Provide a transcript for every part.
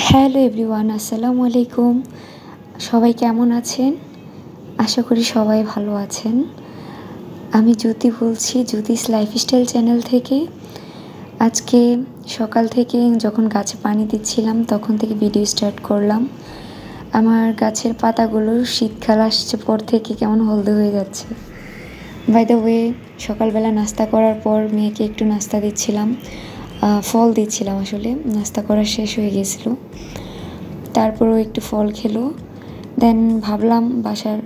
Hello everyone, আসসালামু আলাইকুম। সবাই কেমন আছেন? আশা করি সবাই ভালো আছেন। আমি জ্যোতি বলছি, জ্যোতিস লাইফস্টাইল চ্যানেল থেকে। আজকে সকাল থেকে যখন গাছে পানি দিচ্ছিলাম তখন থেকে ভিডিও স্টার্ট করলাম। আমার গাছের পাতাগুলো শীতকাল আসছে পর থেকে কেমন হলদে হয়ে যাচ্ছে। বাই দ্য ওয়ে, সকালবেলা নাস্তা করার পর মেয়েকে একটু নাস্তা দিচ্ছিলাম, ফল দিচ্ছিলাম। আসলে নাস্তা করা শেষ হয়ে গেছিলো, তারপরও একটু ফল খেলো। দেন ভাবলাম বাসার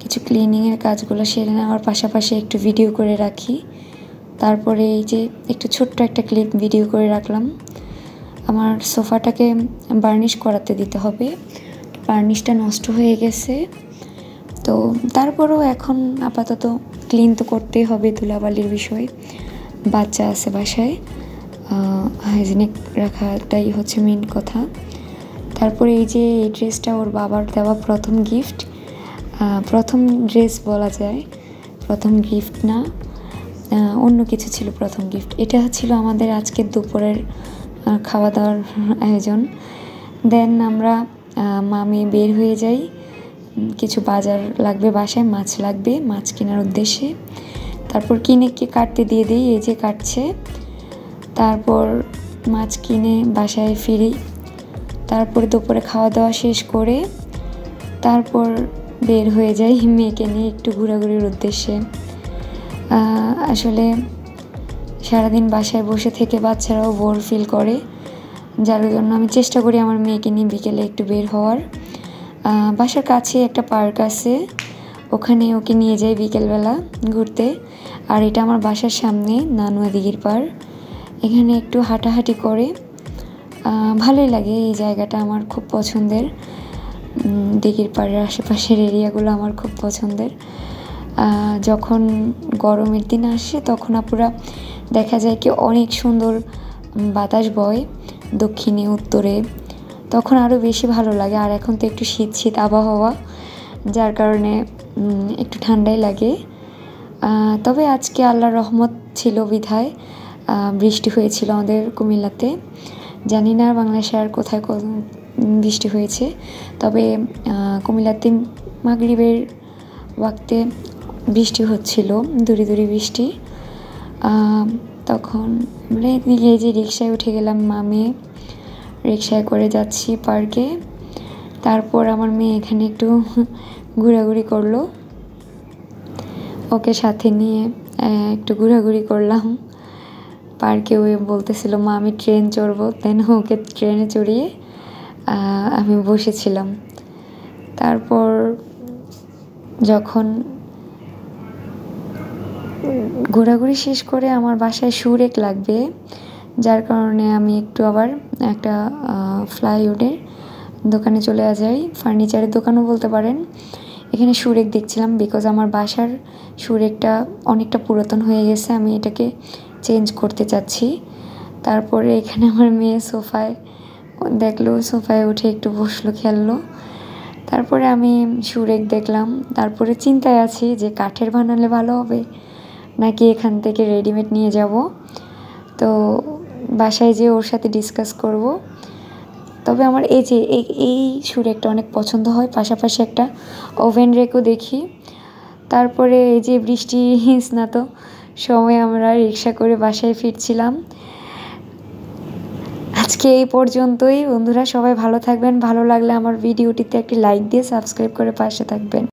কিছু ক্লিনিংয়ের কাজগুলো সেরে নেওয়ার পাশাপাশি একটু ভিডিও করে রাখি। তারপরে এই যে একটু ছোট্ট একটা ক্লিপ ভিডিও করে রাখলাম। আমার সোফাটাকে বার্নিশ করাতে দিতে হবে, বার্নিশটা নষ্ট হয়ে গেছে। তো তারপরেও এখন আপাতত ক্লিন তো করতেই হবে, ধুলাবালির বিষয়। বাচ্চা আছে বাসায়, হাইজিনিক রাখাটাই হচ্ছে মেন কথা। তারপরে এই যে এই ড্রেসটা ওর বাবার দেওয়া প্রথম গিফট, প্রথম ড্রেস বলা যায়, প্রথম গিফট না, অন্য কিছু ছিল প্রথম গিফট। এটা ছিল আমাদের আজকের দুপুরের খাওয়া দাওয়ার আয়োজন। দেন আমরা মামি বের হয়ে যাই, কিছু বাজার লাগবে, বাসায় মাছ লাগবে, মাছ কেনার উদ্দেশ্যে। তারপর কিনে কাটতে দিয়ে দিই, এই যে কাটছে। তারপর মাছ কিনে বাসায় ফিরি। তারপরে দুপুরে খাওয়া দাওয়া শেষ করে তারপর বের হয়ে যাই মেয়েকে নিয়ে একটু ঘোরাঘুরির উদ্দেশ্যে। আসলে সারাদিন বাসায় বসে থেকে বাচ্চারাও বোর ফিল করে, যার জন্য আমি চেষ্টা করি আমার মেয়েকে নিয়ে বিকেলে একটু বের হওয়ার। বাসার কাছে একটা পার্ক আছে, ওখানে ওকে নিয়ে যাই বিকেলবেলা ঘুরতে। আর এটা আমার বাসার সামনে নানুয়া দিঘির পাড়, এখানে একটু হাঁটাহাঁটি করে ভালোই লাগে। এই জায়গাটা আমার খুব পছন্দের, দিঘির পাড়ের আশেপাশের এরিয়াগুলো আমার খুব পছন্দের। যখন গরমের দিন আসে তখন পুরা দেখা যায় কি অনেক সুন্দর বাতাস বয় দক্ষিণে উত্তরে, তখন আরও বেশি ভালো লাগে। আর এখন তো একটু শীত শীত আবহাওয়া, যার কারণে একটু ঠান্ডাই লাগে। তবে আজকে আল্লাহর রহমত ছিল বিধায় বৃষ্টি হয়েছিল আমাদের কুমিল্লাতে। জানি না বাংলাদেশে আর কোথায় বৃষ্টি হয়েছে, তবে কুমিল্লাতে মাগরিবের ওয়াক্তে বৃষ্টি হচ্ছিল, দূরে দূরে বৃষ্টি। তখন আমরা এদিকে যে রিক্সায় উঠে গেলাম, মেয়ে রিক্সায় করে যাচ্ছি পার্কে। তারপর আমার মেয়ে এখানে একটু ঘোরাঘুরি করলো, ওকে সাথে নিয়ে একটু ঘোরাঘুরি করলাম পার্কে। ওই বলতেছিল মা আমি ট্রেন চড়বো, দেন ওকে ট্রেনে চড়িয়ে আমি বসেছিলাম। তারপর যখন ঘোরাঘুরি শেষ করে আমার বাসায় সুরেক লাগবে, যার কারণে আমি একটু আবার একটা ফ্লাইউডের দোকানে চলে যাই, ফার্নিচারের দোকানও বলতে পারেন। এখানে সুরেক দেখছিলাম, বিকজ আমার বাসার সুরেকটা অনেকটা পুরাতন হয়ে গেছে, আমি এটাকে চেঞ্জ করতে চাচ্ছি। তারপরে এখানে আমার মেয়ে সোফায় দেখলো, সোফায় উঠে একটু বসলো, খেললো। তারপরে আমি সুরেক দেখলাম। তারপরে চিন্তায় আছি যে কাঠের বানালে ভালো হবে নাকি এখান থেকে রেডিমেড নিয়ে যাব। তো বাসায় যেয়ে ওর সাথে ডিসকাস করব। তবে আমার এই যে এই সুরেকটা অনেক পছন্দ হয়, পাশাপাশি একটা ওভেন রেকও দেখি। তারপরে এই যে বৃষ্টি স্নাত সময় আমরা রিক্সা করে বাসায় ফিরছিলাম। আজকে এই পর্যন্তই বন্ধুরা, সবাই ভালো থাকবেন। ভালো লাগলে আমার ভিডিওটিতে একটি লাইক দিয়ে সাবস্ক্রাইব করে পাশে থাকবেন।